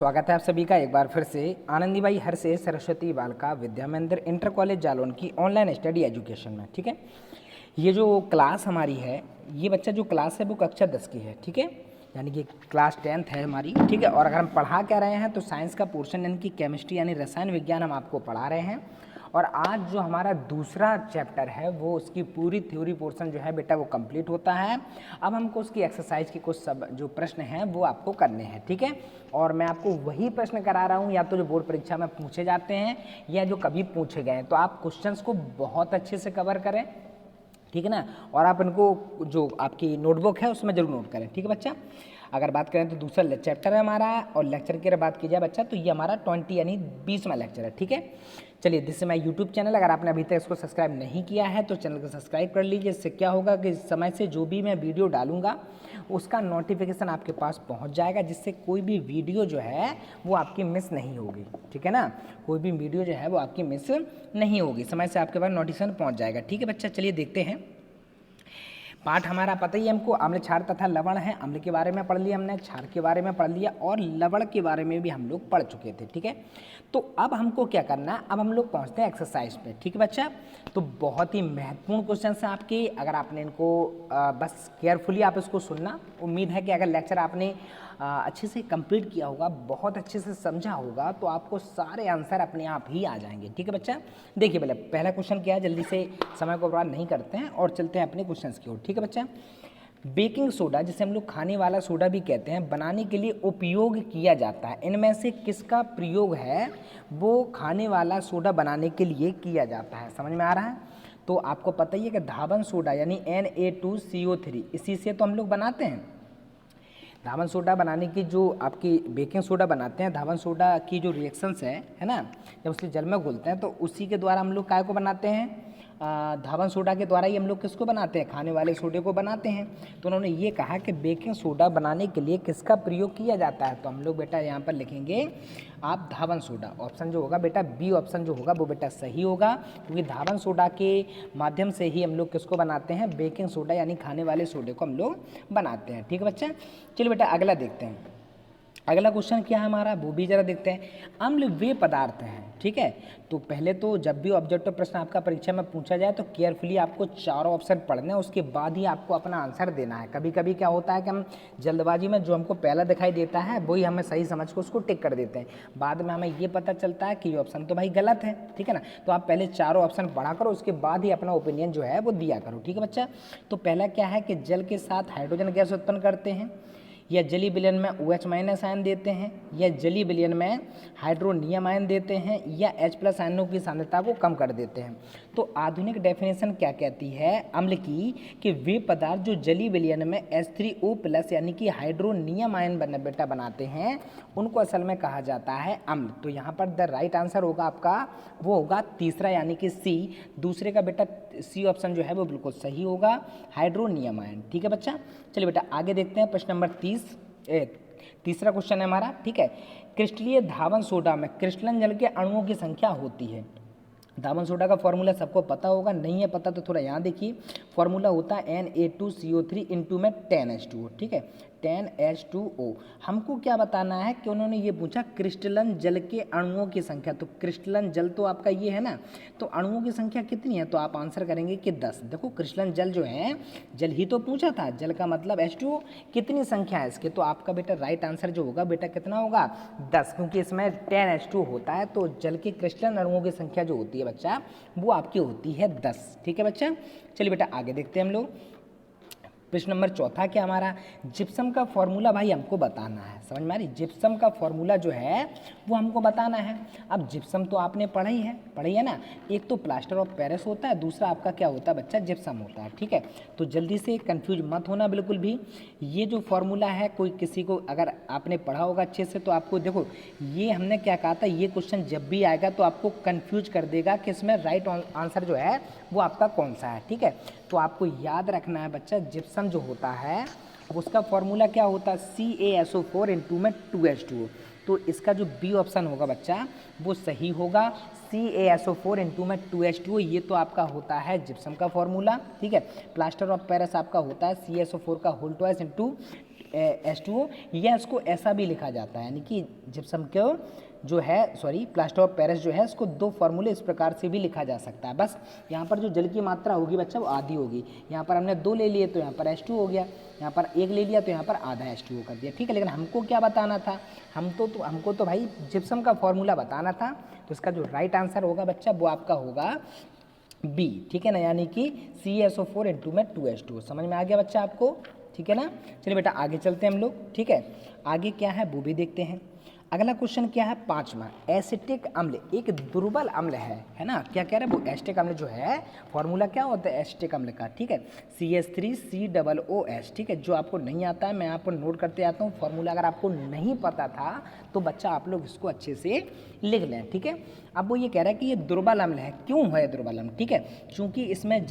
स्वागत है आप सभी का एक बार फिर से आनंदीबाई हरसे सरस्वती बालिका विद्या मंदिर इंटर कॉलेज जालौन की ऑनलाइन स्टडी एजुकेशन में। ठीक है, ये जो क्लास हमारी है, ये बच्चा जो क्लास है वो कक्षा 10 की है। ठीक है, यानी कि क्लास 10th है हमारी। ठीक है, और अगर हम पढ़ा क्या रहे हैं तो साइंस का पोर्शन यानी कि केमिस्ट्री यानी रसायन विज्ञान हम आपको पढ़ा रहे हैं। और आज जो हमारा दूसरा चैप्टर है वो उसकी पूरी थ्योरी पोर्शन जो है बेटा वो कंप्लीट होता है। अब हमको उसकी एक्सरसाइज के कुछ सब जो प्रश्न हैं वो आपको करने हैं। ठीक है, और मैं आपको वही प्रश्न करा रहा हूँ या तो जो बोर्ड परीक्षा में पूछे जाते हैं या जो कभी पूछे गए हैं। तो आप क्वेश्चंस को बहुत अच्छे से कवर करें, ठीक है ना, और आप इनको जो आपकी नोटबुक है उसमें जरूर नोट करें। ठीक है बच्चा, अगर बात करें तो दूसरा चैप्टर है हमारा, और लेक्चर की अगर बात की जाए बच्चा तो ये हमारा 20 यानी 20वां लेक्चर है। ठीक है, चलिए दिस माई यूट्यूब चैनल, अगर आपने अभी तक इसको सब्सक्राइब नहीं किया है तो चैनल को सब्सक्राइब कर लीजिए। इससे क्या होगा कि इस समय से जो भी मैं वीडियो डालूंगा उसका नोटिफिकेशन आपके पास पहुंच जाएगा, जिससे कोई भी वीडियो जो है वो आपकी मिस नहीं होगी। ठीक है ना, कोई भी वीडियो जो है वो आपकी मिस नहीं होगी, समय से आपके पास नोटिफिकेशन पहुँच जाएगा। ठीक है बच्चा, चलिए देखते हैं। पाठ हमारा पता ही है हमको, अम्ल क्षार तथा लवण है। अम्ल के बारे में पढ़ लिया हमने, क्षार के बारे में पढ़ लिया और लवण के बारे में भी हम लोग पढ़ चुके थे। ठीक है, तो अब हमको क्या करना है, अब हम लोग पहुंचते हैं एक्सरसाइज पे। ठीक है बच्चा, तो बहुत ही महत्वपूर्ण क्वेश्चन है आपके, अगर आपने इनको बस केयरफुली आप इसको सुनना। उम्मीद है कि अगर लेक्चर आपने अच्छे से कंप्लीट किया होगा, बहुत अच्छे से समझा होगा, तो आपको सारे आंसर अपने आप ही आ जाएंगे। ठीक है बच्चा, देखिए पहला क्वेश्चन क्या है, जल्दी से समय को बर्बाद नहीं करते हैं और चलते हैं अपने क्वेश्चन की ओर। ठीक है बच्चा, बेकिंग सोडा जिसे हम लोग खाने वाला सोडा भी कहते हैं बनाने के लिए उपयोग किया जाता है। इनमें से किसका प्रयोग है वो खाने वाला सोडा बनाने के लिए किया जाता है, समझ में आ रहा है? तो आपको पता ही है कि धावन सोडा यानी Na2CO3, इसी से तो हम लोग बनाते हैं। धावन सोडा बनाने की जो आपकी बेकिंग सोडा बनाते हैं, धावन सोडा की जो रिएक्शंस है ना, जब उसके जल में घुलते हैं तो उसी के द्वारा हम लोग काय को बनाते हैं, धावन सोडा के द्वारा ही हम लोग किसको बनाते हैं, खाने वाले सोडे को बनाते हैं। तो उन्होंने ये कहा कि बेकिंग सोडा बनाने के लिए किसका प्रयोग किया जाता है, तो हम लोग बेटा यहाँ पर लिखेंगे आप धावन सोडा। ऑप्शन जो होगा बेटा बी ऑप्शन जो होगा वो बेटा सही होगा, क्योंकि धावन सोडा के माध्यम से ही हम लोग किसको बनाते हैं, बेकिंग सोडा यानी खाने वाले सोडे को हम लोग बनाते हैं। ठीक है बच्चा, चलिए बेटा अगला देखते हैं। अगला क्वेश्चन क्या है हमारा वो भी जरा देखते हैं। अम्ल वे पदार्थ हैं। ठीक है, तो पहले तो जब भी ऑब्जेक्टिव प्रश्न आपका परीक्षा में पूछा जाए तो केयरफुली आपको चारों ऑप्शन पढ़ने हैं, उसके बाद ही आपको अपना आंसर देना है। कभी कभी क्या होता है कि हम जल्दबाजी में जो हमको पहला दिखाई देता है वही हमें सही समझ को उसको टिक कर देते हैं, बाद में हमें ये पता चलता है कि ये ऑप्शन तो भाई गलत है। ठीक है ना, तो आप पहले चारों ऑप्शन पढ़ा करो, उसके बाद ही अपना ओपिनियन जो है वो दिया करो। ठीक है बच्चा, तो पहला क्या है कि जल के साथ हाइड्रोजन गैस उत्पन्न करते हैं, या जली विलयन में OH माइनस आयन देते हैं, या जली विलयन में हाइड्रोनियम आयन देते हैं, या H+ आयनों की सांद्रता को कम कर देते हैं। तो आधुनिक डेफिनेशन क्या कहती है अम्ल की, कि वे पदार्थ जो जली विलयन में H3O+ यानी कि हाइड्रोनियम आयन बेटा बनाते हैं उनको असल में कहा जाता है अम्ल। तो यहाँ पर द राइट आंसर होगा आपका वो होगा तीसरा यानी कि सी। दूसरे का बेटा सी ऑप्शन जो है वो बिल्कुल सही होगा, हाइड्रोनियम आयन। ठीक है बच्चा, चलिए बेटा आगे देखते हैं। प्रश्न नंबर तीसरा क्वेश्चन है हमारा। ठीक है, क्रिस्टलीय धावन सोडा में क्रिस्टलन जल के अणुओं की संख्या होती है। धावन सोडा का फॉर्मूला सबको पता होगा, नहीं है पता तो थोड़ा यहाँ देखिए। फॉर्मूला होता है Na2CO3 इंटू में 10H2O। ठीक है, 10H2O। हमको क्या बताना है कि उन्होंने ये पूछा क्रिस्टलन जल के अणुओं की संख्या। तो क्रिस्टलन जल तो आपका ये है ना, तो अणुओं की संख्या कितनी है, तो आप आंसर करेंगे कि 10। देखो क्रिस्टलन जल जो है, जल ही तो पूछा था, जल का मतलब H2O, कितनी संख्या है इसके, तो आपका बेटा राइट आंसर जो होगा बेटा कितना होगा, 10, क्योंकि इसमें 10H2O होता है। तो जल के क्रिस्टलन अणुओं की संख्या जो होती है बच्चा वो आपकी होती है 10। ठीक है बच्चा, चलिए बेटा आगे देखते हैं हम लोग। प्रश्न नंबर चौथा क्या हमारा, जिप्सम का फॉर्मूला भाई हमको बताना है, समझ में आ रही, जिप्सम का फॉर्मूला जो है वो हमको बताना है। अब जिप्सम तो आपने पढ़ी है ना, एक तो प्लास्टर ऑफ पेरिस होता है, दूसरा आपका क्या होता है बच्चा, जिप्सम होता है। ठीक है, तो जल्दी से कंफ्यूज मत होना बिल्कुल भी। ये जो फॉर्मूला है कोई किसी को अगर आपने पढ़ा होगा अच्छे से तो आपको देखो ये हमने क्या कहा था, ये क्वेश्चन जब भी आएगा तो आपको कन्फ्यूज कर देगा कि इसमें राइट आंसर जो है वो आपका कौन सा है। ठीक है, तो आपको याद रखना है बच्चा, जिप्सम जो होता है उसका फॉर्मूला क्या होता है, CaSO4 इंटू में 2H2O। तो इसका जो बी ऑप्शन होगा बच्चा वो सही होगा, CaSO4 इंटू में 2H2O। ये तो आपका होता है जिप्सम का फॉर्मूला। ठीक है, प्लास्टर ऑफ पेरिस आपका होता है CaSO4 का होल ट्वाइस इंटू H2O, या इसको ऐसा भी लिखा जाता है, यानी कि जिप्सम को जो है प्लास्टर ऑफ पेरिस जो है इसको दो फार्मूले इस प्रकार से भी लिखा जा सकता है। बस यहाँ पर जो जल की मात्रा होगी बच्चा वो आधी होगी। यहाँ पर हमने 2 ले लिए तो यहाँ पर H2 हो गया, यहाँ पर 1 ले लिया तो यहाँ पर आधा H2O कर दिया, ठीक है। लेकिन हमको क्या बताना था, हमको तो भाई जिप्सम का फॉर्मूला बताना था। तो इसका जो राइट आंसर होगा बच्चा वो आपका होगा बी, ठीक है ना, यानी कि CaSO4 इंटू में 2H2O। समझ में आ गया बच्चा आपको, ठीक है ना। चलिए बेटा आगे चलते हैं हम लोग, ठीक है। आगे क्या है वो भी देखते हैं। अगला क्वेश्चन क्या है 5वां, एसिटिक अम्ल एक दुर्बल अम्ल है ना। क्या कह रहे हैं वो, एसिटिक अम्ल जो है फॉर्मूला क्या होता है एसिटिक अम्ल का, ठीक है, CH3COOH, ठीक है। जो आपको नहीं आता है मैं आपको नोट करते आता हूँ फॉर्मूला, अगर आपको नहीं पता था तो बच्चा आप लोग इसको अच्छे से लिख लें, ठीक है। अब वो ये कह रहा है कि ये दुर्बल अम्ल है, क्यों है दुर्बल अम्ल, ठीक है, क्योंकि इसमें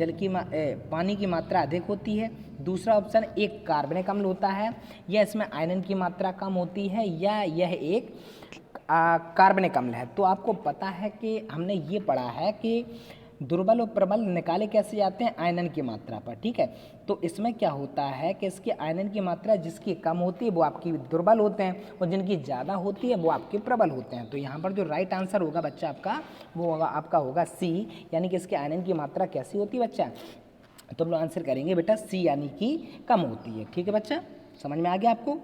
पानी की मात्रा अधिक होती है। दूसरा ऑप्शन एक कार्बनिक अम्ल होता है, या इसमें आयरन की मात्रा कम होती है, या यह एक कार्बनिक अम्ल है। तो आपको पता है कि हमने ये पढ़ा है कि दुर्बल और प्रबल निकाले कैसे जाते हैं, आयरन की मात्रा पर, ठीक है। तो इसमें क्या होता है कि इसकी आयरन की मात्रा जिसकी कम होती है वो आपकी दुर्बल होते हैं, और जिनकी ज़्यादा होती है वो आपके प्रबल होते हैं। तो यहाँ पर जो राइट आंसर होगा बच्चा आपका वो होगा आपका होगा सी, यानी कि इसकी आयरन की मात्रा कैसी होती है बच्चा, तो हम लोग आंसर करेंगे बेटा सी, यानी कि कम होती है, ठीक है बच्चा। समझ में आ गया आपको।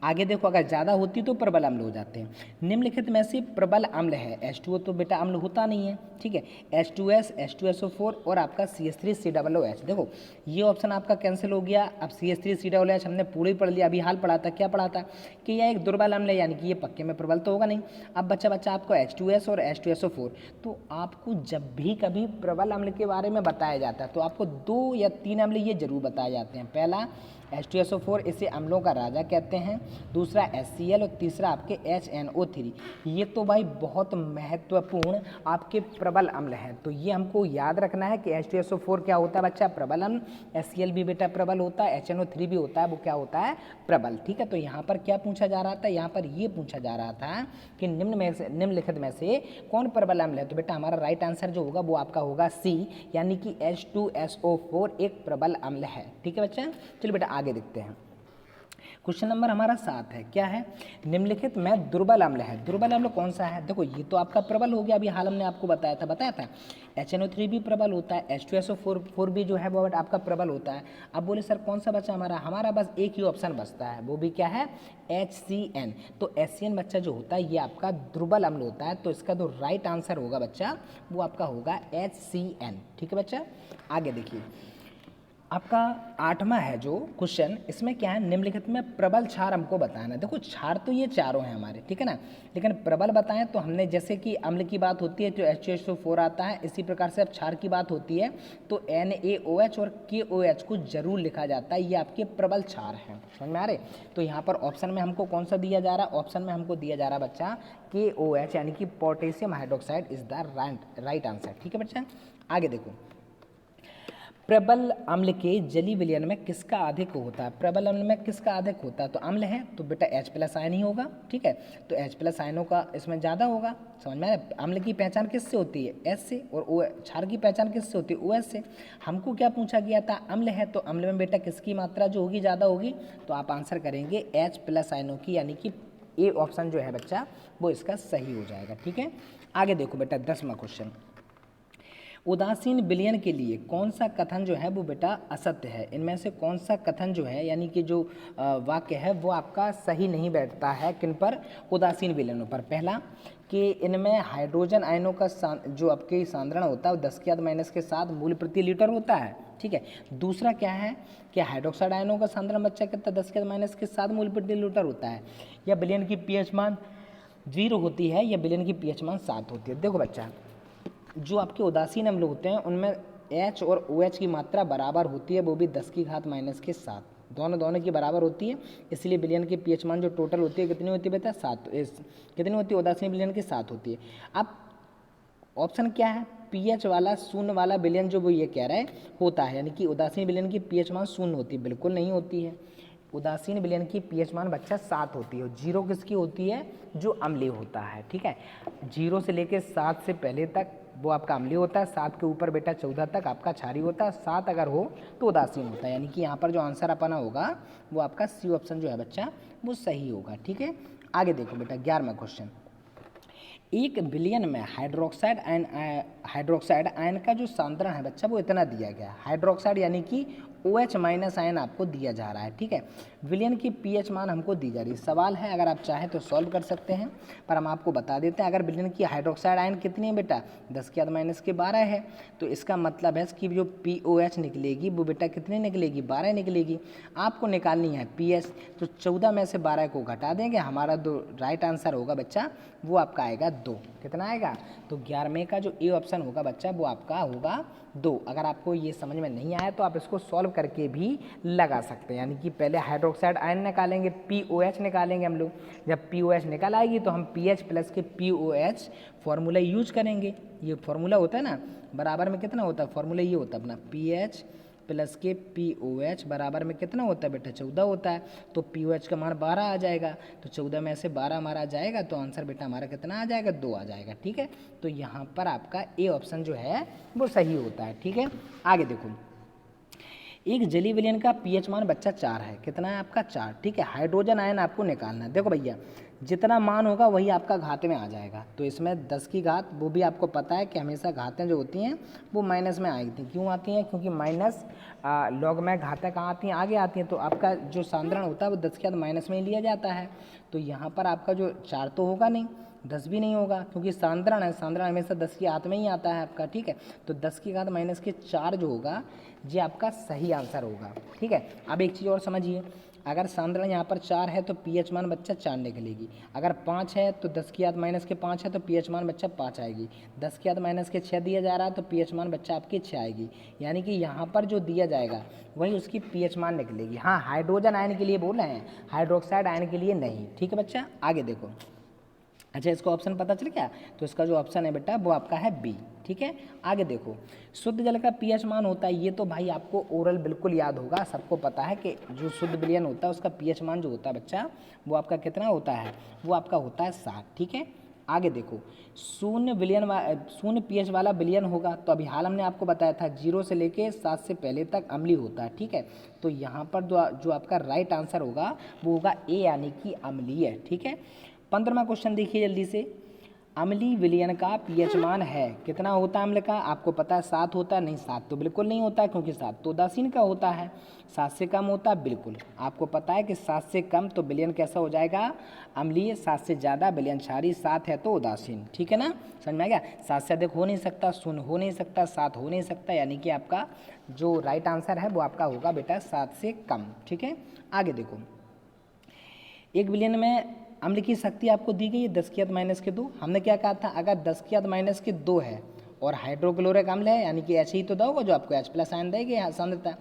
आगे देखो, अगर ज़्यादा होती तो प्रबल अम्ल हो जाते हैं। निम्नलिखित में से प्रबल अम्ल है, H2O तो बेटा अम्ल होता नहीं है, ठीक है, H2S H2SO4 और आपका CH3COOH। देखो ये ऑप्शन आपका कैंसिल हो गया। अब CH3COOH हमने पूरे ही पढ़ लिया, अभी हाल पढ़ा था, क्या पढ़ा था कि यह एक दुर्बल अम्ल है, यानी कि ये पक्के में प्रबल तो होगा नहीं। अब बच्चा आपको H2S और H2SO4, तो आपको जब भी कभी प्रबल अम्ल के बारे में बताया जाता है तो आपको 2 या 3 अम्ल ये जरूर बताए जाते हैं। पहला H2SO4, इसे अम्लों का राजा कहते हैं, दूसरा HCl और तीसरा आपके HNO3। ये तो भाई बहुत महत्वपूर्ण आपके प्रबल अम्ल हैं, तो ये हमको याद रखना है कि H2SO4 क्या होता है बच्चा, प्रबल अम्ल, HCl भी बेटा प्रबल होता है, HNO3 भी होता है, वो क्या होता है, प्रबल, ठीक है। तो यहाँ पर क्या पूछा जा रहा था, यहाँ पर ये पूछा जा रहा था कि निम्नलिखित में से कौन प्रबल अम्ल है। तो बेटा हमारा राइट आंसर जो होगा वो आपका होगा सी, यानी कि H2SO4 एक प्रबल अम्ल है, ठीक है बच्चा। चलिए बेटा आगे देखते हैं। क्वेश्चन नंबर हमारा 7 है, क्या है, निम्नलिखित में दुर्बल अम्ल है। दुर्बल अम्ल कौन सा है, देखो ये तो आपका प्रबल हो गया, अभी हाल हमने आपको बताया था HNO3 भी प्रबल होता है, H2SO4 भी जो है वो आपका प्रबल होता है। अब बोले सर कौन सा बचा हमारा बस एक ही ऑप्शन बचता है, वो भी क्या है, HCN। तो HCN बच्चा जो होता है ये आपका दुर्बल अम्ल होता है, तो इसका जो राइट आंसर होगा बच्चा वो आपका होगा HCN, ठीक है बच्चा। आगे देखिए आपका 8वां है जो क्वेश्चन, इसमें क्या है, निम्नलिखित में प्रबल क्षार हमको बताना है। देखो क्षार तो ये चारों हैं हमारे, ठीक है ना, लेकिन प्रबल बताएं तो हमने जैसे कि अम्ल की बात होती है तो H2SO4 आता है, इसी प्रकार से अब क्षार की बात होती है तो NaOH और KOH को जरूर लिखा जाता है, ये आपके प्रबल क्षार हैं। समझ में आ रहे। तो यहाँ पर ऑप्शन में हमको कौन सा दिया जा रहा है, ऑप्शन में हमको दिया जा रहा है बच्चा KOH, यानी कि potassium hydroxide is the right answer, ठीक है बच्चा। आगे देखो, प्रबल अम्ल के जलीय विलयन में किसका अधिक होता है, प्रबल अम्ल में किसका अधिक होता है, तो अम्ल है तो बेटा H+ आयन ही होगा, ठीक है। तो H+ आयनों का इसमें ज़्यादा होगा। समझ में आया। अम्ल की पहचान किससे होती है, H से, और क्षार की पहचान किससे होती है, OH से। हमको क्या पूछा गया था, अम्ल है तो अम्ल में बेटा किसकी मात्रा जो होगी ज़्यादा होगी, तो आप आंसर करेंगे H+ आयनों की, यानी कि ए ऑप्शन जो है बच्चा वो इसका सही हो जाएगा, ठीक है। आगे देखो बेटा 10वां क्वेश्चन, उदासीन विलयन के लिए कौन सा कथन जो है वो बेटा असत्य है। इनमें से कौन सा कथन जो है, यानी कि जो वाक्य है वो आपका सही नहीं बैठता है, किन पर, उदासीन विलयनों पर। पहला कि इनमें हाइड्रोजन आयनों का जो आपके सांद्रण होता है वो 10⁻⁻ के 7 मूल प्रति लीटर होता है, ठीक है। दूसरा क्या है कि हाइड्रोक्साइड आयनों का सांद्रण बच्चा कितना 10⁻⁻ के 7 मूल प्रति लीटर होता है, या विलयन की pH मान 0 होती है, या विलयन की pH मान 7 होती है। देखो बच्चा जो आपके उदासीन अम्ल होते हैं उनमें H और OH की मात्रा बराबर होती है, वो भी 10⁻⁻ के 7, दोनों की बराबर होती है, इसलिए विलयन की pH मान जो टोटल होती है कितनी होती है बेटा 7, कितनी होती है, उदासीन विलयन की 7 होती है। अब ऑप्शन क्या है, pH वाला शून्य वाला विलयन जो वो ये कह रहा है होता है, यानी कि उदासीन विलयन की pH मान 0 होती है, बिल्कुल नहीं होती है। उदासीन विलयन की पीएच मान बच्चा 7 होती है। 0 किसकी होती है? जो अम्लीय होता है, ठीक है। 0 से लेके 7 से पहले तक वो आपका अम्लीय होता है, 7 के ऊपर बेटा 14 तक आपका क्षारीय होता है, 7 अगर हो तो उदासीन होता है। यानी कि यहाँ पर जो आंसर अपना होगा वो आपका सी ऑप्शन जो है बच्चा वो सही होगा, ठीक है। आगे देखो बेटा 11वां क्वेश्चन। 1 बिलियन में हाइड्रोक्साइड आयन का जो सांद्रण है बच्चा वो इतना दिया गया है। हाइड्रोक्साइड यानी कि OH माइनस आयन आपको दिया जा रहा है, ठीक है। विलयन की पीएच मान हमको दी जा रही है। सवाल है, अगर आप चाहें तो सॉल्व कर सकते हैं, पर हम आपको बता देते हैं। अगर विलयन की हाइड्रोक्साइड आयन कितनी है बेटा? 10⁻⁻12 है। तो इसका मतलब है कि जो POH निकलेगी वो बेटा कितनी निकलेगी? 12 निकलेगी। आपको निकालनी है पीएच, तो 14 में से 12 को घटा देंगे, हमारा जो राइट आंसर होगा बच्चा वो आपका आएगा 2। कितना आएगा? तो 11वें का जो ए ऑप्शन होगा बच्चा वो आपका होगा 2। अगर आपको ये समझ में नहीं आया तो आप इसको सॉल्व करके भी लगा सकते हैं। यानी कि पहले हाइड्रोक्साइड आयन निकालेंगे, POH निकालेंगे हम लोग। जब POH निकल आएगी तो हम पीएच प्लस के POH फॉर्मूला यूज करेंगे। ये फॉर्मूला होता है ना, बराबर में कितना होता है? फॉर्मूला ये होता है अपना पीएच प्लस के POH बराबर में कितना होता है बेटा? 14 होता है। तो POH का मान 12 आ जाएगा, तो 14 में से 12 हमारा जाएगा, तो आंसर बेटा हमारा कितना आ जाएगा? 2 आ जाएगा, ठीक है। तो यहाँ पर आपका ए ऑप्शन जो है वो सही होता है, ठीक है। आगे देखो, एक जलीय विलयन का पीएच मान बच्चा 4 है। कितना है आपका? 4, ठीक है। हाइड्रोजन आयन आपको निकालना है। देखो भैया, जितना मान होगा वही आपका घात में आ जाएगा। तो इसमें 10 की घात, वो भी आपको पता है कि हमेशा घातें जो होती हैं वो माइनस में आती हैं। क्यों आती हैं? क्योंकि माइनस लॉग में घातें कहाँ आती हैं? आगे आती हैं। तो आपका जो सांद्रण होता है वो 10 के बाद माइनस में ही लिया जाता है। तो यहाँ पर आपका जो 4 तो होगा नहीं, 10 भी नहीं होगा, क्योंकि सांद्रण है, सांद्रण हमेशा 10 की घात में ही आता है आपका, ठीक है। तो 10 की घात माइनस के 4 जो होगा ये आपका सही आंसर होगा, ठीक है। अब एक चीज़ और समझिए, अगर सांद्रण यहाँ पर 4 है तो पीएच मान बच्चा 4 निकलेगी। अगर 5 है तो 10 की घात माइनस के 5 है तो पीएच मान बच्चा 5 आएगी। 10 की घात माइनस के 6 दिया जा रहा है तो पीएच मान बच्चा आपकी 6 आएगी। यानी कि यहाँ पर जो दिया जाएगा वही उसकी पीएच मान निकलेगी। हाँ, हाइड्रोजन आयन के लिए बोल रहे हैं, हाइड्रोक्साइड आयन के लिए नहीं, ठीक है बच्चा। आगे देखो, अच्छा इसको ऑप्शन पता चल गया? तो इसका जो ऑप्शन है बेटा वो आपका है बी, ठीक है। आगे देखो, शुद्ध जल का पीएच मान होता है, ये तो भाई आपको ओरल बिल्कुल याद होगा, सबको पता है कि जो शुद्ध विलयन होता है उसका पीएच मान जो होता है बच्चा वो आपका कितना होता है? वो आपका होता है 7, ठीक है। आगे देखो, शून्य पीएच वाला विलयन होगा, तो अभी हाल हमने आपको बताया था 0 से लेके 7 से पहले तक अम्लीय होता है, ठीक है। तो यहाँ पर जो आपका राइट आंसर होगा वो होगा ए, यानी कि अम्लीय, ठीक है। 15वां क्वेश्चन देखिए जल्दी से। अम्लीय विलयन का पीएच मान है, कितना होता है अम्ल का? आपको पता है 7 होता है। नहीं, 7 तो बिल्कुल नहीं होता है, क्योंकि 7 तो उदासीन का होता है। 7 से कम होता है, बिल्कुल आपको पता है कि 7 से कम तो विलयन कैसा हो जाएगा? अम्लीय। 7 से ज़्यादा विलयन क्षारीय, 7 है तो उदासीन, ठीक है ना, समझ में आ गया। 7 से अधिक हो नहीं सकता, 0 हो नहीं सकता, 7 हो नहीं सकता, यानी कि आपका जो राइट आंसर है वो आपका होगा बेटा 7 से कम, ठीक है। आगे देखो, एक विलयन में अम्ल की शक्ति आपको दी गई है 10 की घात माइनस के 2। हमने क्या कहा था? अगर 10 की घात माइनस के 2 है और हाइड्रोक्लोरिक अम्ल है, यानी कि H ही तो दोगे जो आपको H+ आयन देगी सांद्रता।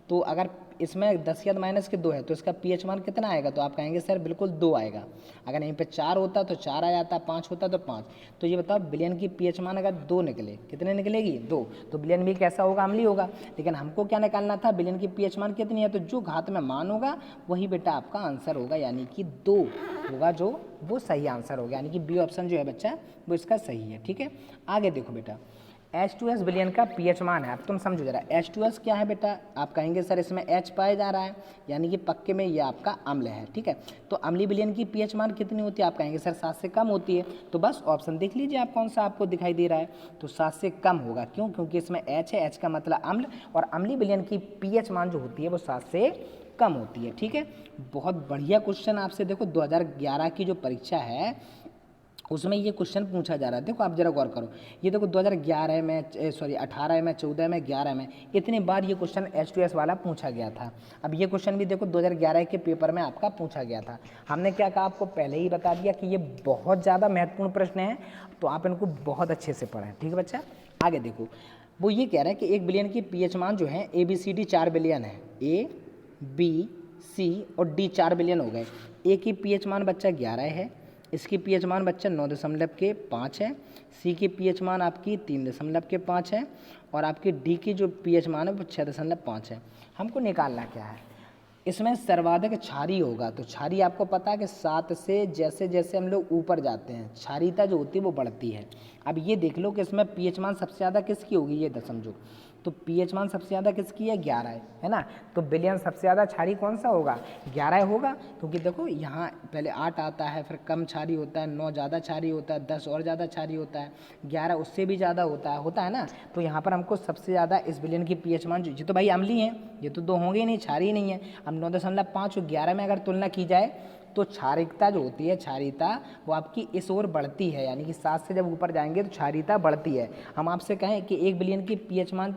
तो अगर इसमें 10 की घात माइनस के 2 है तो इसका पीएच मान कितना आएगा? तो आप कहेंगे सर बिल्कुल 2 आएगा। अगर यहीं पे 4 होता तो 4 आ जाता, 5 होता तो 5। तो ये बताओ, विलयन की पीएच मान अगर 2 निकले, कितने निकलेगी? 2। तो विलयन भी कैसा होगा? अम्लीय होगा। लेकिन हमको क्या निकालना था? विलयन की पीएच मान कितनी है? तो जो घात में मान होगा वही बेटा आपका आंसर होगा, यानी कि 2 होगा, जो वो सही आंसर होगा। यानी कि बी ऑप्शन जो है बच्चा वो इसका सही है, ठीक है। आगे देखो बेटा, H2S विलयन का पीएच मान है। अब तुम समझो जरा, H2S क्या है बेटा? आप कहेंगे सर इसमें H पाया जा रहा है, यानी कि पक्के में ये आपका अम्ल है, ठीक है। तो अम्लीय विलयन की पीएच मान कितनी होती है? आप कहेंगे सर 7 से कम होती है। तो बस ऑप्शन देख लीजिए आप कौन सा आपको दिखाई दे रहा है। तो 7 से कम होगा, क्यों? क्योंकि इसमें H है, H का मतलब अम्ल, और अम्लीय विलयन की पीएच मान जो होती है वो 7 से कम होती है, ठीक है। बहुत बढ़िया क्वेश्चन आपसे देखो 2011 की जो परीक्षा है उसमें ये क्वेश्चन पूछा जा रहा है। देखो आप जरा गौर करो, ये देखो 2011 में 18 में, 14 में, 11 में, इतनी बार ये क्वेश्चन H2S वाला पूछा गया था। अब ये क्वेश्चन भी देखो 2011 के पेपर में आपका पूछा गया था। हमने क्या कहा? आपको पहले ही बता दिया कि ये बहुत ज़्यादा महत्वपूर्ण प्रश्न है, तो आप इनको बहुत अच्छे से पढ़ें, ठीक है बच्चा। आगे देखो, वो ये कह रहा है कि एक विलयन की पीएच मान जो है ABCD 4 विलयन है, A, B, C और D 4 विलयन हो गए। ए की पीएच मान बच्चा 11 है, इसकी पीएच मान बच्चा 9.5 है, सी की पीएच मान आपकी 3.5 है, और आपकी डी की जो पीएच मान है वो 6.5 है। हमको निकालना क्या है? इसमें सर्वाधिक क्षारीय होगा। तो क्षारीय आपको पता है कि 7 से जैसे जैसे हम लोग ऊपर जाते हैं क्षारीयता जो होती है वो बढ़ती है। अब ये देख लो कि इसमें पीएच मान सबसे ज़्यादा किसकी होगी, ये समझो। तो पीएच मान सबसे ज़्यादा किसकी है, 11 है ना। तो विलयन सबसे ज़्यादा क्षारीय कौन सा होगा, 11 होगा। क्योंकि देखो यहाँ पहले 8 आता है, फिर कम क्षारीय होता है, 9 ज़्यादा क्षारीय होता है, 10 और ज़्यादा क्षारीय होता है, 11 उससे भी ज़्यादा होता है ना। तो यहाँ पर हमको सबसे ज़्यादा इस विलयन की पीएच मान, ये तो भाई अम्लीय है, ये तो 2 होंगे ही नहीं, क्षारीय नहीं है। अब 9.5 और 11 में अगर तुलना की जाए तो क्षारीयता जो होती है, क्षारीयता वो आपकी इस ओर बढ़ती है, यानी कि 7 से जब ऊपर जाएंगे तो क्षारीयता बढ़ती है। हम आपसे कहें कि एक विलयन की पीएच मान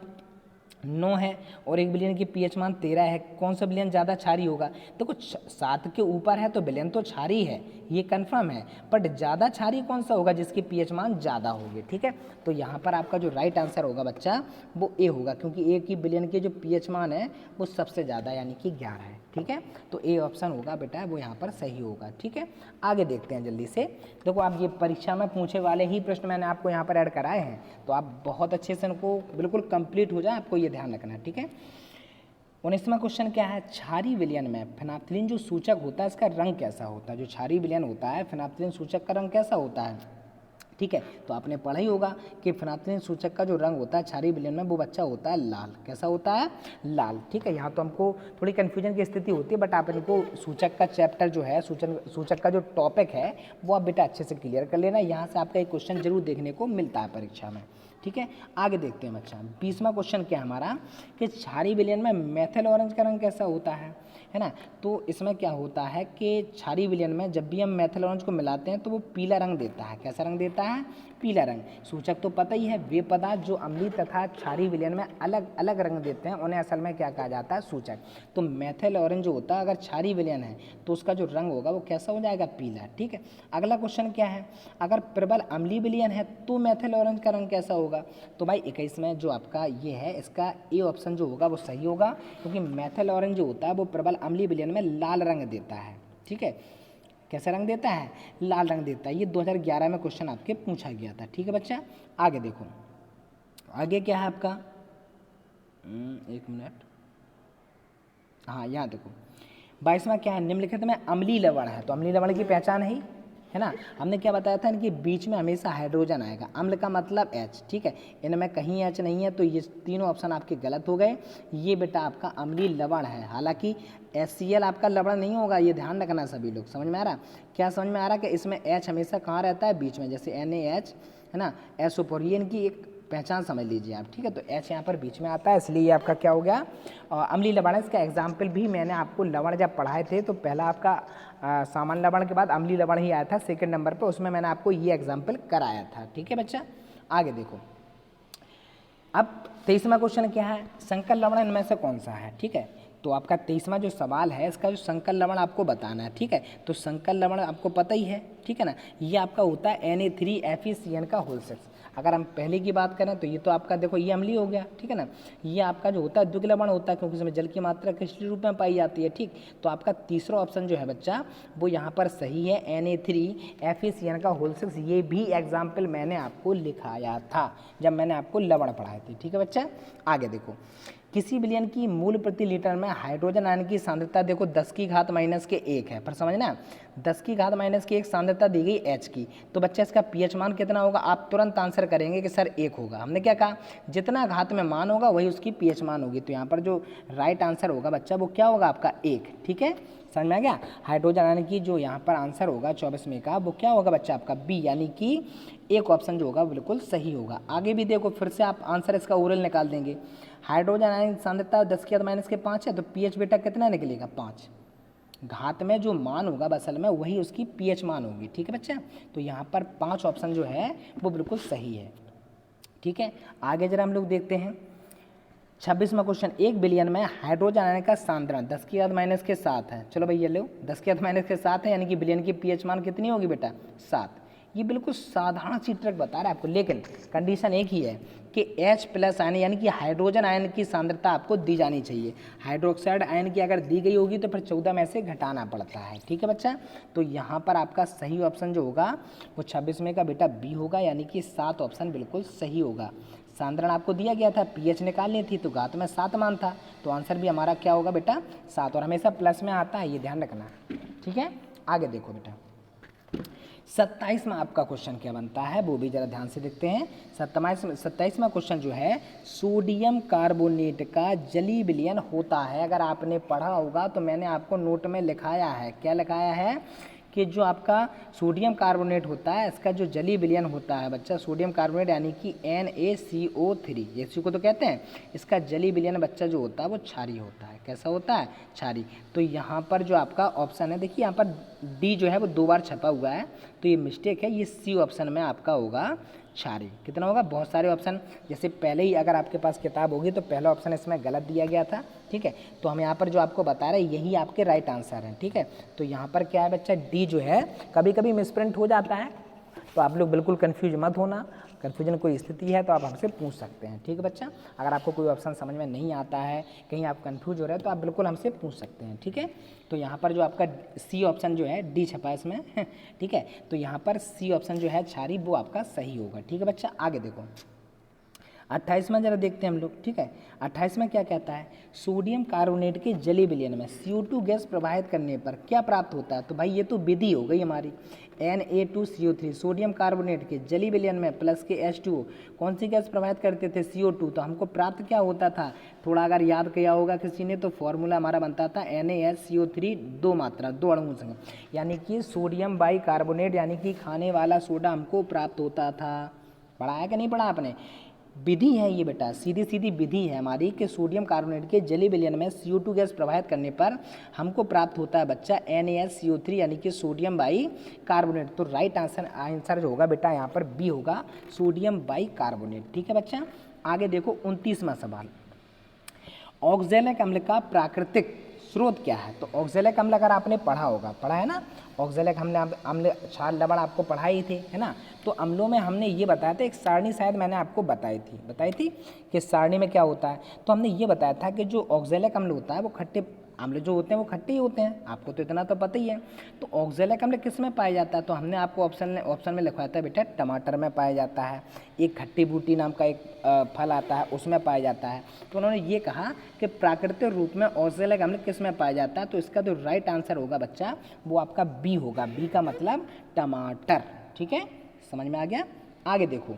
9 है और एक विलयन की पीएच मान 13 है, कौन सा विलयन ज़्यादा क्षारीय होगा। तो कुछ 7 के ऊपर है तो विलयन तो क्षारीय है, ये कंफर्म है, बट ज़्यादा क्षारीय कौन सा होगा, जिसकी पीएच मान ज़्यादा होगी। ठीक है, तो यहाँ पर आपका जो राइट आंसर होगा बच्चा वो ए होगा, क्योंकि ए की विलयन के जो पीएच मान है वो सबसे ज़्यादा यानी कि 11 है। ठीक है, तो ए ऑप्शन होगा बेटा वो यहाँ पर सही होगा। ठीक है, आगे देखते हैं जल्दी से। देखो आप ये परीक्षा में पूछे वाले ही प्रश्न मैंने आपको यहाँ पर ऐड कराए हैं, तो आप बहुत अच्छे से इनको बिल्कुल कंप्लीट हो जाए, आपको ये ध्यान रखना है। ठीक है, 19वां क्वेश्चन क्या है, क्षारीय विलयन में फेनाफ्थलीन जो सूचक होता है इसका रंग कैसा होता है। जो क्षारीय विलयन होता है फेनाफ्थलीन सूचक का रंग कैसा होता है। ठीक है, तो आपने पढ़ा ही होगा कि फेनाफ्थलीन सूचक का जो रंग होता है क्षारीय विलयन में वो बच्चा होता है लाल। कैसा होता है, लाल। ठीक है, यहाँ तो हमको थोड़ी कन्फ्यूजन की स्थिति होती है, बट आप इनको सूचक का चैप्टर जो है, सूचक का जो टॉपिक है वो आप बेटा अच्छे से क्लियर कर लेना। यहाँ से आपका एक क्वेश्चन जरूर देखने को मिलता है परीक्षा में। ठीक है, आगे देखते हैं बच्चा। 20वां क्वेश्चन क्या है हमारा कि क्षारीय विलयन में मेथिल ऑरेंज का रंग कैसा होता है ना। तो इसमें क्या होता है कि क्षारीय विलयन में जब भी हम मेथिल ऑरेंज को मिलाते हैं तो वो पीला रंग देता है। कैसा रंग देता है, पीला रंग। सूचक तो पता ही है, वे पदार्थ जो अम्लीय तथा क्षारीय विलयन में अलग अलग रंग देते हैं उन्हें असल में क्या कहा जाता है, सूचक। तो मेथिल ऑरेंज जो होता है अगर क्षारीय विलयन है तो उसका जो रंग होगा वो कैसा हो जाएगा, पीला। ठीक है, अगला क्वेश्चन क्या है, अगर प्रबल अम्लीय विलयन है तो मेथिल ऑरेंज का रंग कैसा होगा। तो भाई 21 में जो आपका ये है इसका ए ऑप्शन जो होगा वो सही होगा, क्योंकि मेथिल ऑरेंज जो होता है वो प्रबल अम्लीय विलयन में लाल रंग देता है। ठीक है, कैसा रंग देता है, लाल रंग देता है। ये 2011 में क्वेश्चन आपके पूछा गया था। ठीक है बच्चा, आगे देखो, आगे क्या है आपका, एक मिनट, हाँ यहाँ देखो 22वां क्या है, निम्नलिखित में अम्लीय लवण है। तो अम्लीय लवण की पहचान है ना। हमने क्या बताया था, इनके बीच में हमेशा हाइड्रोजन आएगा। अम्ल का मतलब H। ठीक है, इनमें कहीं H नहीं है, तो ये तीनों ऑप्शन आपके गलत हो गए। ये बेटा आपका अम्लीय लवण है, हालांकि HCl आपका लवण नहीं होगा, ये ध्यान रखना सभी लोग। समझ में आ रहा, क्या समझ में आ रहा कि इसमें H हमेशा कहाँ रहता है, बीच में, जैसे NaH है ना, SO4, ये इनकी एक पहचान समझ लीजिए आप। ठीक है, तो H यहाँ पर बीच में आता है, इसलिए ये आपका क्या हो गया, अम्लीय लवण है। इसका एग्जाम्पल भी मैंने आपको लवण जब पढ़ाए थे तो पहला आपका सामान्य लवण के बाद अम्लीय लवण ही आया था सेकंड नंबर पे, उसमें मैंने आपको ये एग्जाम्पल कराया था। ठीक है बच्चा, आगे देखो। अब 23वां क्वेश्चन क्या है, संकर लवण इनमें से कौन सा है। ठीक है, तो आपका 23वां जो सवाल है इसका जो संकर लवण आपको बताना है। ठीक है, तो संकर लवण आपको पता ही है, ठीक है ना, ये आपका होता है Na3FeCN का होल 6। अगर हम पहले की बात करें तो ये तो आपका देखो ये अम्लीय हो गया। ठीक है ना, ये आपका जो होता है द्वितीय लवण होता है, क्योंकि इसमें जल की मात्रा क्रिस्टलीय रूप में पाई जाती है। ठीक, तो आपका तीसरा ऑप्शन जो है बच्चा वो यहाँ पर सही है, Na3FeCN का होल 6। ये भी एग्जाम्पल मैंने आपको लिखाया था जब मैंने आपको लवण पढ़ाए थे। ठीक है बच्चा, आगे देखो। किसी विलयन की मूल प्रति लीटर में हाइड्रोजन आयन की सांद्रता देखो 10⁻⁻1 है, पर समझना 10⁻⁻1 सांद्रता दी गई H की। तो बच्चा इसका pH मान कितना होगा, आप तुरंत आंसर करेंगे कि सर 1 होगा। हमने क्या कहा, जितना घात में मान होगा वही उसकी pH मान होगी। तो यहाँ पर जो राइट आंसर होगा बच्चा वो क्या होगा, आपका 1। ठीक है, समझ में आ गया। हाइड्रोजन आयन की जो यहाँ पर आंसर होगा 24 में का वो क्या होगा बच्चा, आपका बी, यानी कि एक ऑप्शन जो होगा बिल्कुल सही होगा। आगे भी देखो, फिर से आप आंसर इसका ओरल निकाल देंगे। हाइड्रोजन आयन की सांद्रता 10⁻⁻5 है, तो pH बेटा कितना निकलेगा, 5। घात में जो मान होगा असल में वही उसकी pH मान होगी। ठीक है बच्चा, तो यहाँ पर 5 ऑप्शन जो है वो बिल्कुल सही है। ठीक है, आगे जरा हम लोग देखते हैं 26वां क्वेश्चन। एक विलयन में हाइड्रोजन आयन का सांद्रण 10⁻⁻7 है। चलो भाई ये लो 10⁻⁻7 है, यानी कि विलयन की pH मान कितनी होगी बेटा, 7। ये बिल्कुल साधारण सी ट्रिक बता रहा है आपको, लेकिन कंडीशन एक ही है कि H+ आयन यानी कि हाइड्रोजन आयन की सांद्रता आपको दी जानी चाहिए। हाइड्रोक्साइड आयन की अगर दी गई होगी तो फिर 14 में से घटाना पड़ता है। ठीक है बच्चा, तो यहाँ पर आपका सही ऑप्शन जो होगा वो 26 में का बेटा बी होगा, यानी कि 7 ऑप्शन बिल्कुल सही होगा। सांद्रण आपको दिया गया था, pH निकालनी थी तो घात में 7 मान था, तो आंसर भी हमारा क्या होगा बेटा 7, और हमेशा प्लस में आता है, ये ध्यान रखना। ठीक है, आगे देखो बेटा 27वां आपका क्वेश्चन क्या बनता है वो भी जरा ध्यान से देखते हैं। 27वां क्वेश्चन जो है, सोडियम कार्बोनेट का जलीय विलयन होता है। अगर आपने पढ़ा होगा तो मैंने आपको नोट में लिखाया है, क्या लिखाया है कि जो आपका सोडियम कार्बोनेट होता है इसका जो जलीय विलयन होता है बच्चा, सोडियम कार्बोनेट यानी कि NaCO3, ये इसी को तो कहते हैं, इसका जलीय विलयन बच्चा जो होता है वो क्षारीय होता है। कैसा होता है? क्षारीय। तो यहाँ पर जो आपका ऑप्शन है, देखिए यहाँ पर डी जो है वो 2 बार छपा हुआ है, तो ये मिस्टेक है, ये सी ऑप्शन में आपका होगा क्षारीय। कितना होगा? बहुत सारे ऑप्शन, जैसे पहले ही अगर आपके पास किताब होगी तो पहला ऑप्शन इसमें गलत दिया गया था। ठीक है, तो हम यहाँ पर जो आपको बता रहे हैं यही आपके राइट आंसर हैं। ठीक है, तो यहाँ पर क्या है बच्चा, डी जो है कभी कभी मिसप्रिंट हो जाता है, तो आप लोग बिल्कुल कंफ्यूज मत होना। कन्फ्यूजन कोई स्थिति है तो आप हमसे पूछ सकते हैं। ठीक है बच्चा, अगर आपको कोई ऑप्शन समझ में नहीं आता है, कहीं आप कंफ्यूज हो रहे हैं, तो आप बिल्कुल हमसे पूछ सकते हैं। ठीक है, तो यहाँ पर जो आपका सी ऑप्शन जो है, डी छपा है इसमें ठीक है, तो यहाँ पर सी ऑप्शन जो है क्षारीय वो आपका सही होगा। ठीक है बच्चा, आगे देखो 28वां जरा देखते हैं हम लोग। ठीक है, 28वां क्या कहता है, सोडियम कार्बोनेट के जलीय विलयन में CO2 गैस प्रवाहित करने पर क्या प्राप्त होता है। तो भाई ये तो विधि हो गई हमारी, Na2CO3 सोडियम कार्बोनेट के जलीय विलयन में प्लस के H2O कौन सी गैस प्रवाहित करते थे, CO2, तो हमको प्राप्त क्या होता था, थोड़ा अगर याद किया होगा किसी ने तो फॉर्मूला हमारा बनता था NaSCO3 2 मात्रा 2 अणुओं से, यानी कि सोडियम बाई कार्बोनेट यानी कि खाने वाला सोडा हमको प्राप्त होता था। पढ़ा है कि नहीं पढ़ा आपने? विधि है ये बेटा, सीधी सीधी विधि है हमारी कि सोडियम कार्बोनेट के जलीय विलयन में CO2 गैस प्रवाहित करने पर हमको प्राप्त होता है बच्चा NaSCO3 यानी कि सोडियम बाई कार्बोनेट। तो राइट आंसर जो होगा बेटा यहाँ पर बी होगा, सोडियम बाई कार्बोनेट। ठीक है बच्चा, आगे देखो 29वां सवाल, ऑक्जेलिक अम्ल का प्राकृतिक स्रोत क्या है। तो ऑक्जेलिक अम्ल अगर आपने पढ़ा होगा, पढ़ा है ना, ऑक्जेलिक अम्ल क्षार लवण आपको पढ़ाई थी, है ना। तो अम्लों में हमने ये बताया था, एक सारणी शायद मैंने आपको बताई थी कि सारणी में क्या होता है। तो हमने ये बताया था कि जो ऑक्जेलिक अम्ल होता है वो खट्टे अम्ल जो होते हैं वो खट्टे ही होते हैं, आपको तो इतना तो पता ही है। तो ऑक्जेलिक अम्ल किस में पाया जाता है, तो हमने आपको ऑप्शन में लिखवाया था बेटा टमाटर में पाया जाता है, एक खट्टी बूटी नाम का एक फल आता है उसमें पाया जाता है। तो उन्होंने ये कहा कि प्राकृतिक रूप में ऑक्जेलिक अम्ल किस में पाया जाता है, तो इसका जो राइट आंसर होगा बच्चा वो आपका बी होगा, बी का मतलब टमाटर। ठीक है, समझ में आ गया। आगे देखो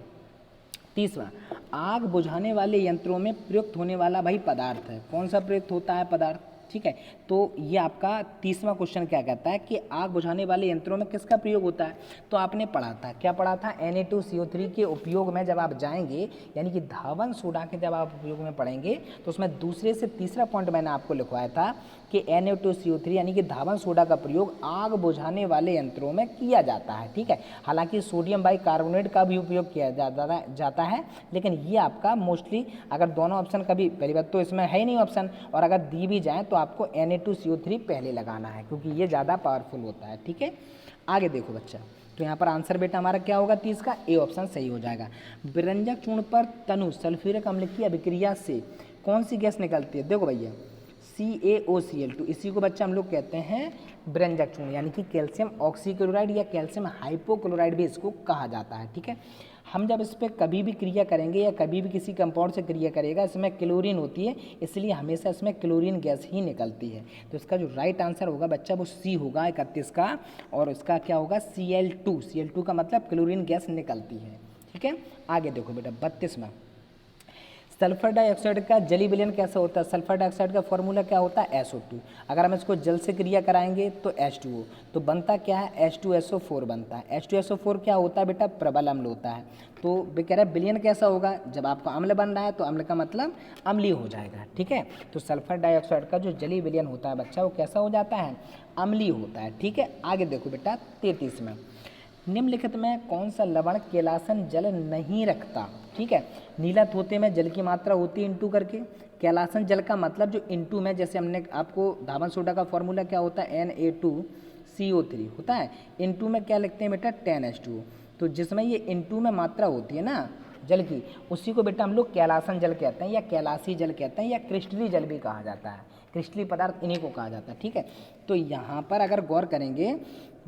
30वां, आग बुझाने वाले यंत्रों में प्रयुक्त होने वाला भाई पदार्थ है, कौन सा प्रयुक्त होता है पदार्थ। ठीक है, तो ये आपका 30वां क्वेश्चन क्या कहता है कि आग बुझाने वाले यंत्रों में किसका प्रयोग होता है। तो आपने पढ़ा था, क्या पढ़ा था, Na2CO3 के उपयोग में जब आप जाएंगे, यानी कि धावन सोडा के जब आप उपयोग में पढ़ेंगे तो उसमें दूसरे से तीसरा पॉइंट मैंने आपको लिखवाया था कि Na2CO3 यानी कि धावन सोडा का प्रयोग आग बुझाने वाले यंत्रों में किया जाता है। ठीक है, हालांकि सोडियम बाई कार्बोनेट का भी उपयोग किया जाता है, लेकिन ये आपका मोस्टली अगर दोनों ऑप्शन कभी, पहली बात तो इसमें है ही नहीं ऑप्शन, और अगर दी भी जाए तो आपको Na2CO3 पहले लगाना है क्योंकि ये ज़्यादा पावरफुल होता है। ठीक है, आगे देखो बच्चा, तो यहाँ पर आंसर बेटा हमारा क्या होगा, 30 का ए ऑप्शन सही हो जाएगा। विरंजक चूर्ण पर तनु सल्फ्यूरिक अम्ल की अभिक्रिया से कौन सी गैस निकलती है। देखो भैया CaOCl2, इसी को बच्चा हम लोग कहते हैं विरंजक चूर्ण, यानी कि कैल्शियम ऑक्सीक्लोराइड या कैल्शियम हाइपोक्लोराइड भी इसको कहा जाता है। ठीक है, हम जब इस पर कभी भी क्रिया करेंगे या कभी भी किसी कंपाउंड से क्रिया करेगा, इसमें क्लोरीन होती है, इसलिए हमेशा इसमें क्लोरीन गैस ही निकलती है। तो इसका जो राइट आंसर होगा बच्चा वो सी होगा 31 का, और इसका क्या होगा Cl2 का मतलब क्लोरीन गैस निकलती है। ठीक है, आगे देखो बेटा 32वां, सल्फर डाइऑक्साइड का जलीय विलयन कैसा होता है। सल्फर डाइऑक्साइड का फॉर्मूला क्या होता है, SO2। अगर हम इसको जल से क्रिया कराएंगे तो H2O, तो बनता क्या है, H2SO4 बनता है। H2SO4 क्या होता है बेटा, प्रबल अम्ल होता है। तो वे कह रहे हैं विलयन कैसा होगा, जब आपका अम्ल बन रहा है तो अम्ल का मतलब अम्लीय हो जाएगा। ठीक है, तो सल्फर डाइऑक्साइड का जो जलीय विलयन होता है बच्चा वो कैसा हो जाता है, अम्लीय होता है। ठीक है, आगे देखो बेटा 33 में, निम्नलिखित में कौन सा लवण कैलासन जल नहीं रखता। ठीक है, नीला तोते में जल की मात्रा होती है इंटू करके, कैलासन जल का मतलब जो इंटू में, जैसे हमने आपको धावन सोडा का फॉर्मूला क्या होता है Na2 CO3 होता है। N2 में क्या लिखते हैं बेटा 10H2O। तो जिसमें ये N2 में मात्रा होती है ना जल की, उसी को बेटा हम लोग कैलासन जल कहते हैं या कैलासी जल कहते हैं या क्रिस्टली जल भी कहा जाता है। क्रिस्टली पदार्थ इन्हीं को कहा जाता है, ठीक है। तो यहाँ पर अगर गौर करेंगे,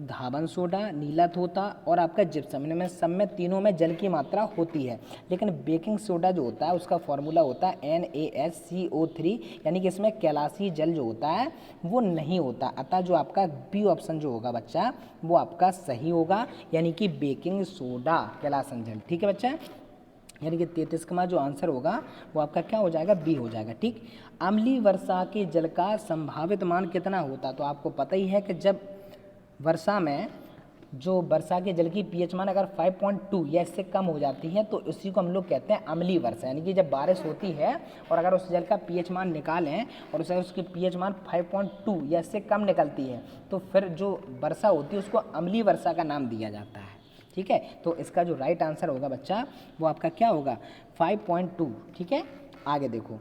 धावन सोडा, नीला थोथा और आपका जिप्सम, इनमें सब में तीनों में जल की मात्रा होती है। लेकिन बेकिंग सोडा जो होता है उसका फॉर्मूला होता है NaSCO3, यानी कि इसमें कैलासी जल जो होता है वो नहीं होता। अतः जो आपका बी ऑप्शन जो होगा बच्चा वो आपका सही होगा, यानी कि बेकिंग सोडा कैलासन जल, ठीक है बच्चा। यानी कि 33 का जो आंसर होगा वो आपका क्या हो जाएगा, बी हो जाएगा, ठीक। अम्लीय वर्षा के जल का संभावित मान कितना होता, तो आपको पता ही है कि जब वर्षा में जो वर्षा के जल की पीएच मान अगर 5.2 या इससे कम हो जाती है तो उसी को हम लोग कहते हैं अम्लीय वर्षा। यानी कि जब बारिश होती है और अगर उस जल का पीएच मान निकालें और उसे उसकी पीएच मान 5.2 या इससे कम निकलती है तो फिर जो वर्षा होती है उसको अम्लीय वर्षा का नाम दिया जाता है, ठीक है। तो इसका जो राइट आंसर होगा बच्चा वो आपका क्या होगा, 5.2, ठीक है। आगे देखो,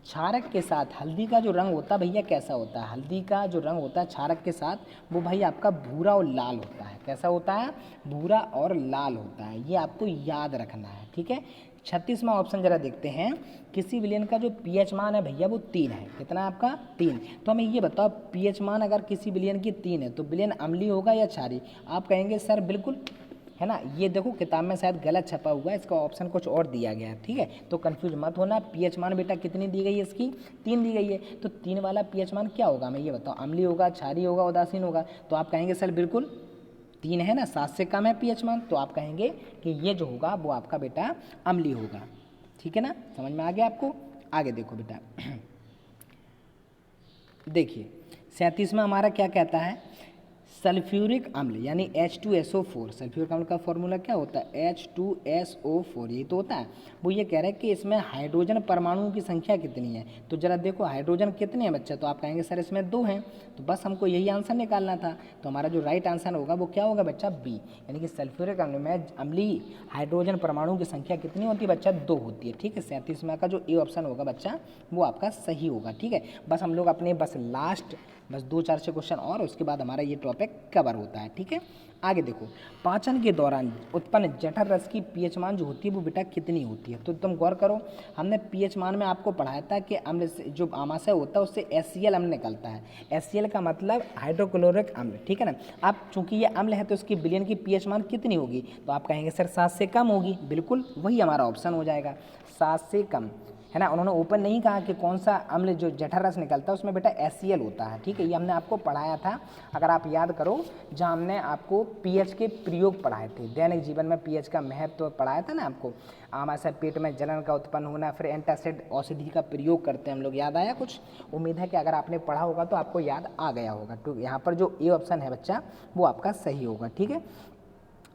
क्षारक के साथ हल्दी का जो रंग होता है भैया कैसा होता है, हल्दी का जो रंग होता है क्षारक के साथ वो भाई आपका भूरा और लाल होता है। कैसा होता है, भूरा और लाल होता है, ये आपको याद रखना है, ठीक है। 36वां ऑप्शन जरा देखते हैं, किसी विलयन का जो पीएच मान है भैया वो 3 है। कितना है आपका, 3। तो हमें ये बताओ पीएच मान अगर किसी विलयन की 3 है तो विलयन अम्लीय होगा या क्षारीय। आप कहेंगे सर बिल्कुल, है ना। ये देखो किताब में शायद गलत छपा हुआ है, इसका ऑप्शन कुछ और दिया गया है, ठीक है। तो कंफ्यूज मत होना। पीएच मान बेटा कितनी दी गई है, इसकी 3 दी गई है। तो 3 वाला पीएच मान क्या होगा, मैं ये बताओ, अम्लीय होगा, क्षारीय होगा, उदासीन होगा। तो आप कहेंगे सर बिल्कुल 3 है ना, 7 से कम है पीएच मान, तो आप कहेंगे कि ये जो होगा वो आपका बेटा अम्लीय होगा, ठीक है ना। समझ में आ गया आपको। आगे देखो बेटा, देखिए 37वां हमारा क्या कहता है, सल्फ्यूरिक अम्ल यानी H2SO4। सल्फ्यूरिक अम्ल का फॉर्मूला क्या होता है, H2SO4, यही तो होता है। वो ये कह रहे हैं कि इसमें हाइड्रोजन परमाणुओं की संख्या कितनी है। तो जरा देखो हाइड्रोजन कितने हैं बच्चा, तो आप कहेंगे सर इसमें 2 हैं। तो बस हमको यही आंसर निकालना था। तो हमारा जो राइट आंसर होगा वो क्या होगा बच्चा, बी। यानी कि सल्फ्यूरिक अम्ल में अम्लीय हाइड्रोजन परमाणुओं की संख्या कितनी होती है बच्चा, 2 होती है, ठीक है। 37वां का जो ए ऑप्शन होगा बच्चा वो आपका सही होगा, ठीक है। बस हम लोग अपने लास्ट 2-4 से क्वेश्चन और उसके बाद हमारा ये टॉपिक कवर होता है, ठीक है। आगे देखो, पाचन के दौरान उत्पन्न जठर रस की पीएच मान जो होती है वो बेटा कितनी होती है। तो तुम गौर करो, हमने पीएच मान में आपको पढ़ाया था कि अम्ल से जो आमाशय होता है उससे HCl अम्ल निकलता है। HCl का मतलब हाइड्रोक्लोरिक अम्ल, ठीक है ना। अब चूंकि ये अम्ल है तो इसकी विलयन की पीएच मान कितनी होगी, तो आप कहेंगे सर 7 से कम होगी। बिल्कुल वही हमारा ऑप्शन हो जाएगा, 7 से कम, है ना। उन्होंने ओपन नहीं कहा कि कौन सा अम्ल जो जठर रस निकलता है उसमें बेटा HCl होता है, ठीक है। ये हमने आपको पढ़ाया था, अगर आप याद करो, जहाँ हमने आपको पीएच के प्रयोग पढ़ाए थे, दैनिक जीवन में पीएच का महत्व तो पढ़ाया था ना आपको। आमाशय पेट में जलन का उत्पन्न होना, फिर एंटासिड औषधि का प्रयोग करते हैं हम लोग, याद आया कुछ। उम्मीद है कि अगर आपने पढ़ा होगा तो आपको याद आ गया होगा। तो यहाँ पर जो ए ऑप्शन है बच्चा वो आपका सही होगा, ठीक है।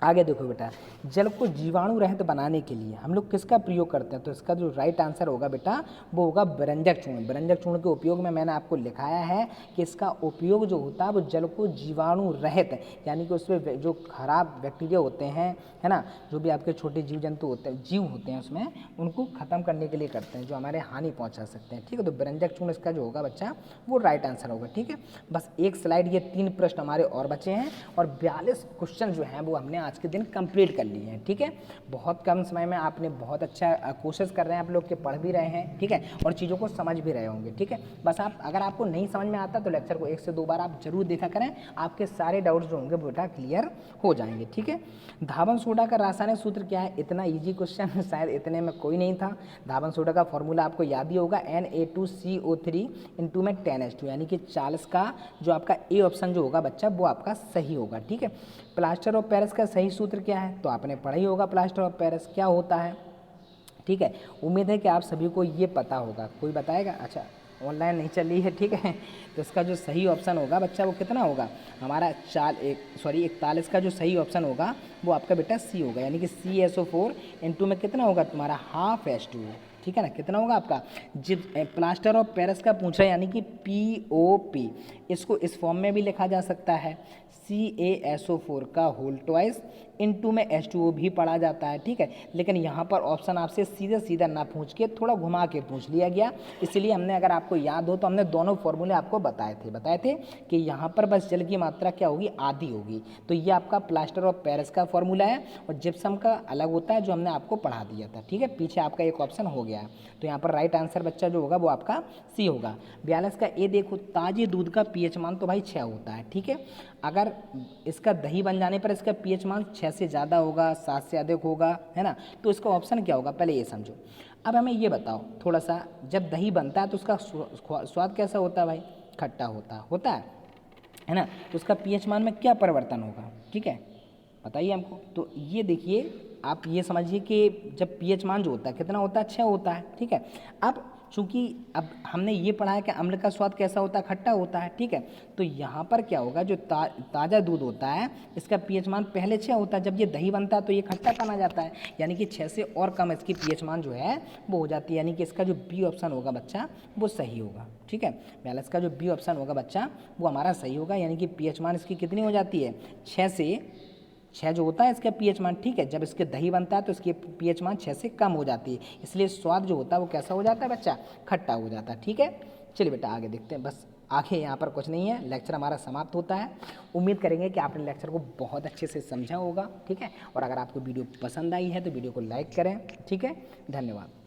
आगे देखो बेटा, जल को जीवाणु रहित बनाने के लिए हम लोग किसका प्रयोग करते हैं, तो इसका जो राइट आंसर होगा बेटा वो होगा व्यंजक चूर्ण। व्यंजक चूर्ण के उपयोग में मैंने आपको लिखाया है कि इसका उपयोग जो होता है वो जल को जीवाणु रहित, यानी कि उसमें जो खराब बैक्टीरिया होते हैं, है ना, जो भी आपके छोटे जीव जंतु होते हैं, जीव होते हैं उसमें, उनको खत्म करने के लिए करते हैं, जो हमारे हानि पहुँचा सकते हैं, ठीक है। तो व्यंजक चूर्ण इसका जो होगा बच्चा वो राइट आंसर होगा, ठीक है। बस एक स्लाइड, ये 3 प्रश्न हमारे और बचे हैं और 42 क्वेश्चन जो हैं वो हमने आज के दिन कंप्लीट कर लिए हैं, ठीक है। बहुत कम समय में आपने बहुत अच्छा कोशिश कर रहे हैं आप लोग के, पढ़ भी रहे हैं, ठीक है, और चीज़ों को समझ भी रहे होंगे, ठीक है। बस आप अगर आपको नहीं समझ में आता तो लेक्चर को 1 से 2 बार आप जरूर देखा करें, आपके सारे डाउट्स जो होंगे बेटा क्लियर हो जाएंगे, ठीक है। धावन सोडा का रासायनिक सूत्र क्या है, इतना ईजी क्वेश्चन शायद इतने में कोई नहीं था। धावन सोडा का फॉर्मूला आपको याद ही होगा, Na2CO3 इंटू में 10H2, यानी कि 40 का जो आपका ए ऑप्शन जो होगा बच्चा वो आपका सही होगा, ठीक है। प्लास्टर ऑफ पेरिस का सही सूत्र क्या है, तो आपने पढ़ा ही होगा प्लास्टर ऑफ पेरिस क्या होता है, ठीक है। उम्मीद है कि आप सभी को ये पता होगा। कोई बताएगा, अच्छा ऑनलाइन नहीं चल रही है, ठीक है। तो इसका जो सही ऑप्शन होगा बच्चा वो कितना होगा हमारा 41 का जो सही ऑप्शन होगा वो आपका बेटा सी होगा, यानी कि CSO4 इंटू में कितना होगा तुम्हारा हाफ H2O, ठीक है ना। कितना होगा आपका, जिप प्लास्टर ऑफ पेरिस का पूछ रहा है, यानी कि POP इसको इस फॉर्म में भी लिखा जा सकता है, CaSO4 का होल ट्वाइस इनटू में H2O भी पढ़ा जाता है, ठीक है। लेकिन यहाँ पर ऑप्शन आपसे सीधा सीधा ना पूछ के थोड़ा घुमा के पूछ लिया गया, इसलिए हमने, अगर आपको याद हो तो हमने दोनों फॉर्मूले आपको बताए थे कि यहाँ पर बस जल की मात्रा क्या होगी, आधी होगी। तो ये आपका प्लास्टर ऑफ पेरिस का फॉर्मूला है और जिप्सम का अलग होता है, जो हमने आपको पढ़ा दिया था, ठीक है। पीछे आपका एक ऑप्शन हो गया है, तो यहाँ पर राइट आंसर बच्चा जो होगा वो आपका सी होगा। 42 का ए देखो, ताजे दूध का पीएच मान तो भाई 6 होता है, ठीक है। अगर इसका दही बन जाने पर इसका पीएच मान 6 से ज़्यादा होगा, 7 से अधिक होगा, है ना, तो इसका ऑप्शन क्या होगा, पहले ये समझो। अब हमें ये बताओ थोड़ा सा, जब दही बनता है तो उसका स्वाद कैसा होता है भाई, खट्टा होता है ना। तो उसका पीएच मान में क्या परिवर्तन होगा, ठीक है, बताइए हमको। तो ये देखिए, आप ये समझिए कि जब पीएच मान जो होता है कितना होता है, 6 होता है, ठीक है। अब चूंकि अब हमने ये पढ़ा है कि अम्ल का स्वाद कैसा होता है, खट्टा होता है, ठीक है। तो यहाँ पर क्या होगा, जो ताज़ा दूध होता है इसका पीएच मान पहले 6 होता है, जब ये दही बनता है तो ये खट्टा माना जाता है, यानी कि 6 से और कम इसकी पीएच मान जो है वो हो जाती है, यानी कि इसका जो बी ऑप्शन होगा बच्चा वो सही होगा, ठीक है। बैलेंस का जो बी ऑप्शन होगा बच्चा वो हमारा सही होगा, यानी कि पीएच मान इसकी कितनी हो जाती है, 6 जो होता है इसका पीएच मान, ठीक है। जब इसके दही बनता है तो इसकी पीएच मान 6 से कम हो जाती है, इसलिए स्वाद जो होता है वो कैसा हो जाता है बच्चा, खट्टा हो जाता है, ठीक है। चलिए बेटा आगे देखते हैं, बस आगे यहाँ पर कुछ नहीं है, लेक्चर हमारा समाप्त होता है। उम्मीद करेंगे कि आपने लेक्चर को बहुत अच्छे से समझा होगा, ठीक है। और अगर आपको वीडियो पसंद आई है तो वीडियो को लाइक करें, ठीक है। धन्यवाद।